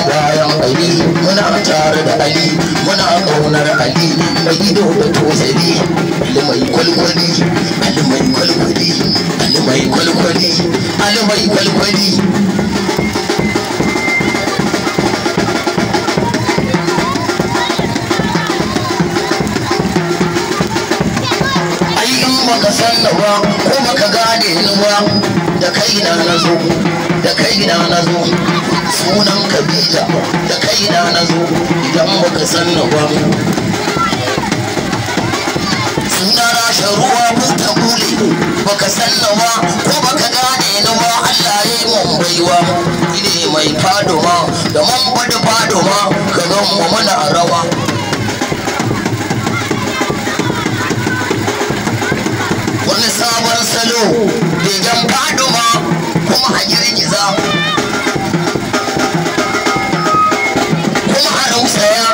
bayan Ali muna tare da Ali muna ƙaunar Ali mai ido da tozali Ali mai kwalkwali Ali mai kwalkwali Ali mai kwalkwali Ali mai kwalkwali ai in baka san ba ko baka gane ni ba da kaina nazo da kaina nazo sunan kabila da kaina nazo idan baka san ba suna rashin ruwa buta bule baka san ba ko baka gane ni ba Allah ya yi mun baiwa ine mai fadoma da man bada fadoma ka gan mu mana rawa wani sabon salo begen fadoma kuma a girgiza kuma a rausaya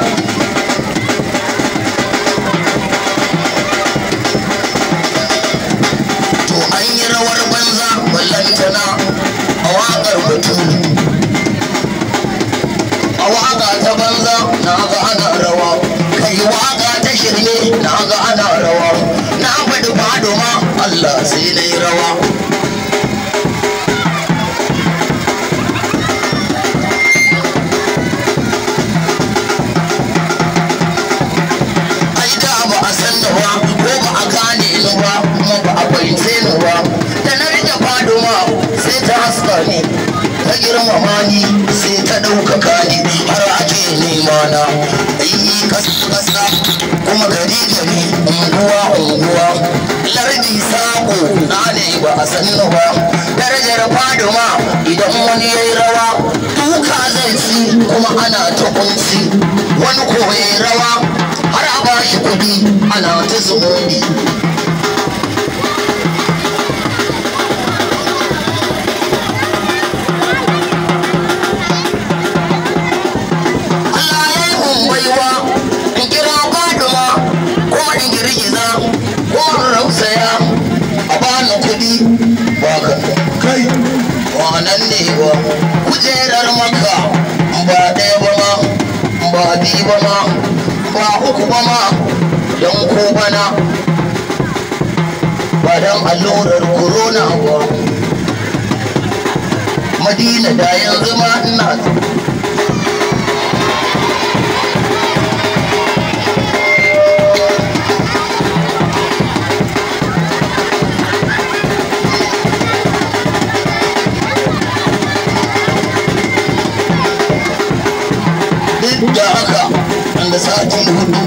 to an yi rawar banza ballantana a waƙar batulu a waƙa ta banza na ga ana rawa kai waƙa ta shirme na ga ana rawa na faɗi fadoma Allah sai na yi rawa ai da ba a san da ba ko ba a gane ni ba kuma ba a fahimce ni ba da na rike fadoma sai ta haska ni ta girmama ni sai ta ɗaukaka ni har ake nema na ayi kasa kuma gari gari unguwa unguwa lardi sako na ne ba a san ba darajar fadoma idan wani yayi rawa duka zai ci kuma ana ta kunci wani ko yayi rawa har a bashi kuɗi ana ta zumuni wannan ne ba kujerar maka ba ɗaya ba ma ba biyu ba ma ba uku ba ma don ko bana ba don allurar corona ba madina da yanzu ma ina da haka da sati hudu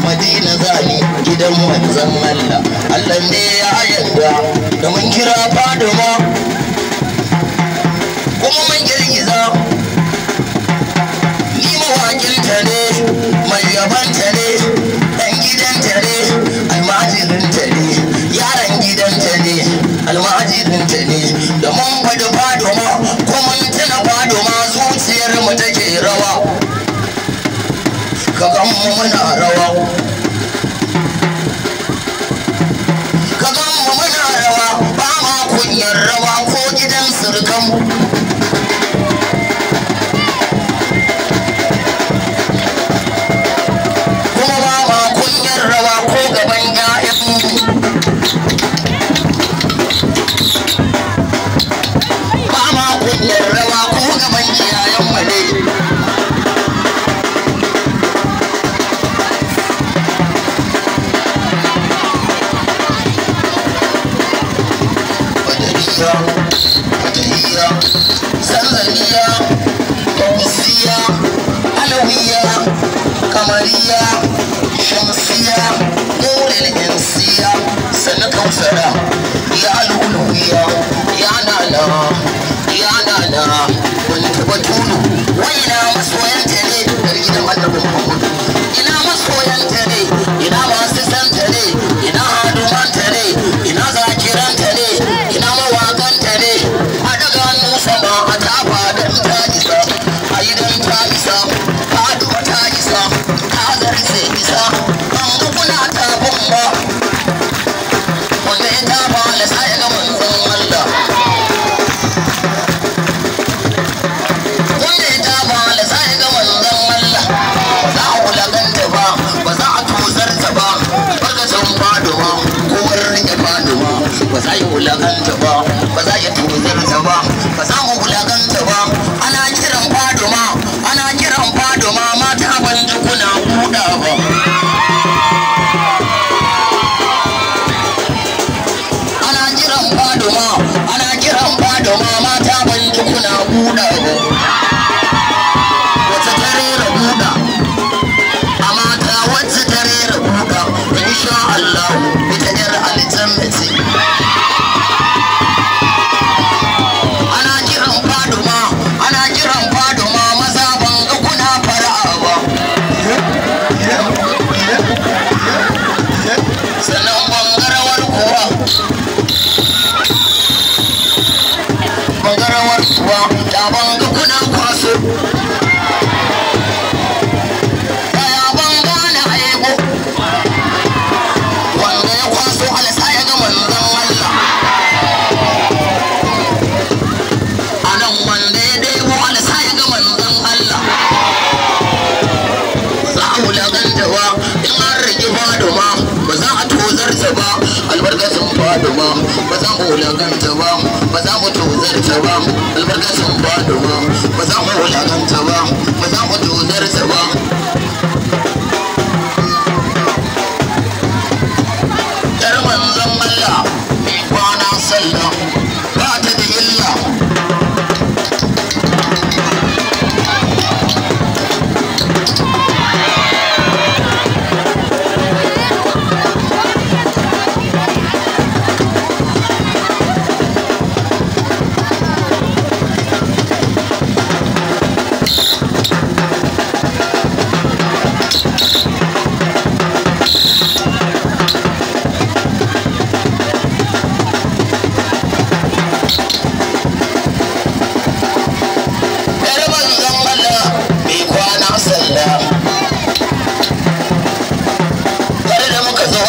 madina zani gidan manzan Allah Allah ne ya yarda da mun kira fadoma kuma mun girgiza ni mawakinta ne mai yabanta ne dan gidanta ne almajirinta ne yaran gidanta ne almajirinta ne da mun faɗi fadoma kuma mun tuna fadoma zuciyar mu take rawa ka gan mu muna rawa ka gan mu muna rawa ba ma kunyar rawa ko gidan surkan kuma ba ma kunyar rawa ko gaban ƴaƴan ba ma kunyar rawa ko gaban iyayen mu ne Fatahiyya, Zanzaniya, Tausiya, Alawiya, Kamariya, Shamsiya, Nuril Insiya, Sana Kausara, Ya Aluluwiya, Ya Nana, wani Batulu, waina masoyanta ne, gidan Annabi Muhammad. Ina masoyanta ne, ina masu santa ne, ina hadumanta ne, ina zakiranta ne, ina mawakanta ne, a daga hannu sama a tafa don ta isa, a yi don ta isa, faduwa ta isa, ta zarce isa, an kuna tafin ba, wanda ya ta ban ji kuna buɗa ba. Ana kiran Faduma mata ban ji kuna buɗa ba. Wata ta rera buɗa a mata wacce ta rera buɗa insha Allah ita ƴar aljanna ce. Ana kiran Faduma maza ban ga kuna fara'a ba. Sannan bangarawar kuwa da ban ga kuna kwaso. Daya ban gane aibo wanda ya kwaso alasa ya ga manzon Allah. Anan wanda ya debo alasa ya ga manzon Allah. Za mu laganta ba in an rike Faduma ba za a tozarta ba. Albarkacin Faduma ba za mu laganta ba, ba za mu tozarta ba. Albarkacin Faduma ba za mu laganta ba, ba za mu tozarta ba. Yar manzon Allah mai kwana sallah ba ta da illa.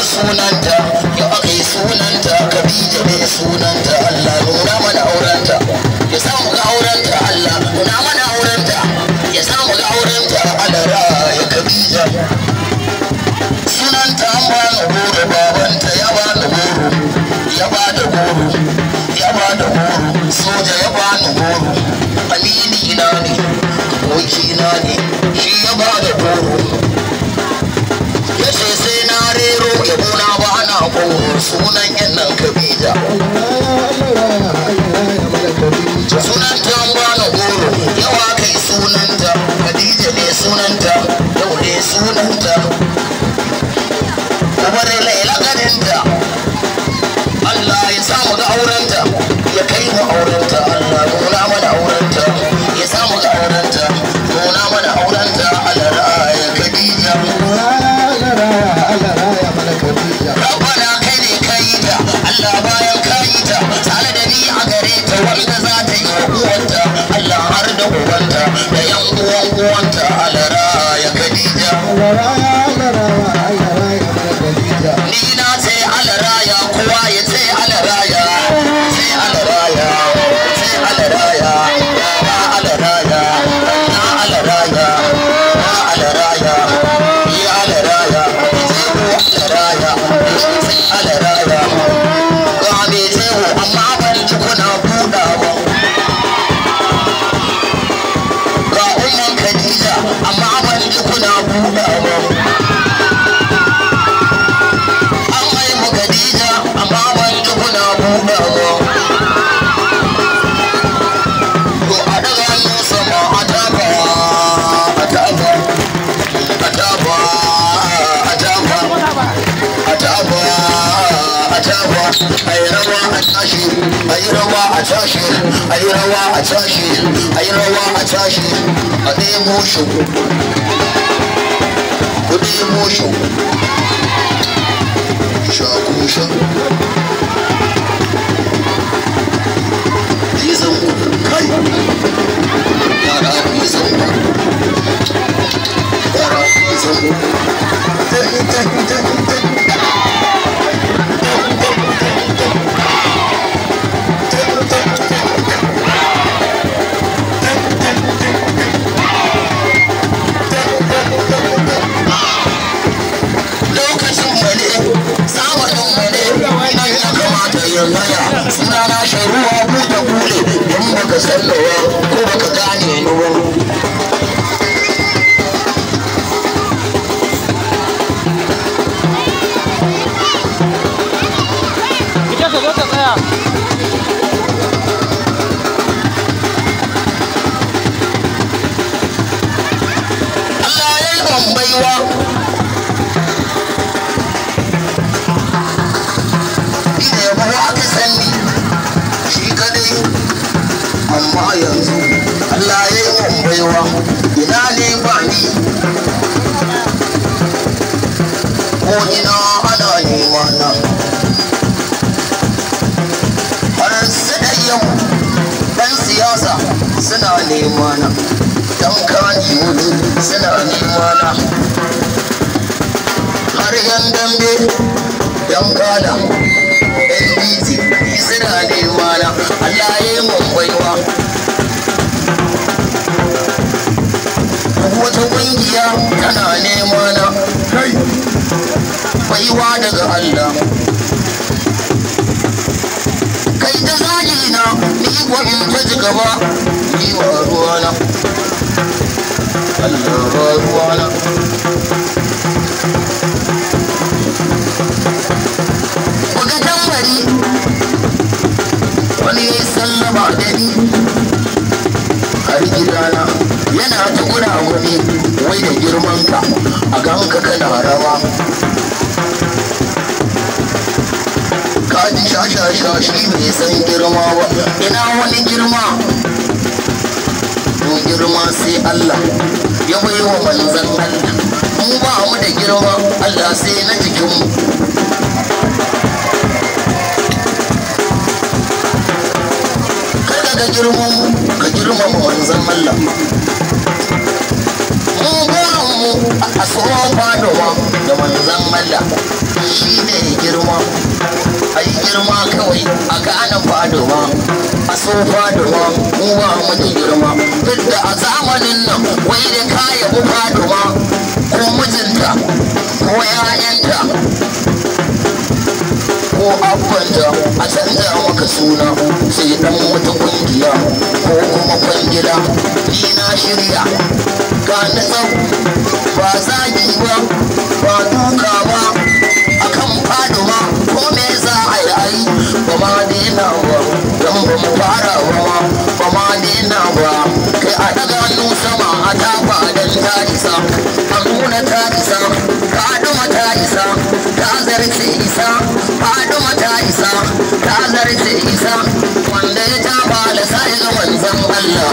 Sunanta yau aka yi sunanta Khadija ne sunanta. Allah nuna mana aurenta ya samu ga aurenta. Allah nuna mana aurenta ya samu ga aurenta. Alara ya Khadija sunanta an ba ni goro babanta ya ba ni goro ya ba da goro ya ba da goro soja ya ba ni goro amini na ne abokina ne shi ya ba da goro. Yace sai na rero yabona ba ana goro sunan yan nan Khadija. Sunanta an bani goro yawa kai sunanta Khadija ne sunanta yau ne sunanta. Kuma dai laila ganinta Allah ya samu ga aurenta ya kai mu aurenta. Allah nuna mana aurenta ya samu ga aurenta nuna mana aurenta. Alara ya Khadija Rabbana kai ne ka yi ta Allah bayan ka yi ta tare da ni a gare ta wanda za ta yi uwanta Allah har da ubanta da yan uwanta. Alara ya Khadija ni na ce alaraya kowa ya ce alaraya ce alaraya ce alaraya na alaraya na alaraya na alaraya ya alaraya alaraya alaraya ga me tewo amma ban ji kuna buɗa ba. Ga umman Khadija amma ban ji kuna buɗa ba. An haihu Khadija amma ban ji kuna buɗa ba. To a daga hannu sama a tafa a tafa a tafa a tafa a tafa a tafa. Ayi rawa a tashi ayi rawa a tashi ayi rawa a tashi ayi rawa a tashi. A ɗebo shi ku ɗebo shi shakushin yi zango kai yara ku yi zango yara ku yi zango. baiwa ina yabo aka sani shi kadai amma yanzu Allah ya yi mun baiwa ina ne ba ni ko ina ana nema na har sadayyan dan siyasa suna nema na dan kani mutu suna nema na har yan dambe yan gala NBC suna nema na Allah ya yi mun baiwa wata kungiya tana nema na baiwa daga Allah kai ta zagi na ni gwamin ta ji gaba ni wa ruwana Allah ba ruwana kuka tambari wani ya yi sallama da ni har gidana yana ta gura wani wai da girmanka a ganka kana rawa kaji shashasha shi bai san girma ba ina wani girma to girma sai Allah ya bai wa manzan Allah mu ba mu da girma Allah sai na jikinmu kada ka girman ka girmama manzan Allah mu burinmu a tsohon fadowa da manzan Allah shi ne girma a yi girma kawai a gane fadowa a so fadowa mu ba mu da girma duk da a zamanin nan wai da kaya mu fadowa ko mijinta ko ya'yanta ko abbanta a canza maka suna sai dan wata kungiya ko kuma kwangila ni na shirya ga nasab ba zagi ba ba duka ba akan faduwa ko me za a yi ba ma dena ba dan ba mu fara ba ma dena ba kai a daga hannu sama a tafa dan ta isa a nuna ta isa faduwa ta isa ta zarce isa faduwa ta isa ta zarce isa wanda ya taba da sai ga manzon Allah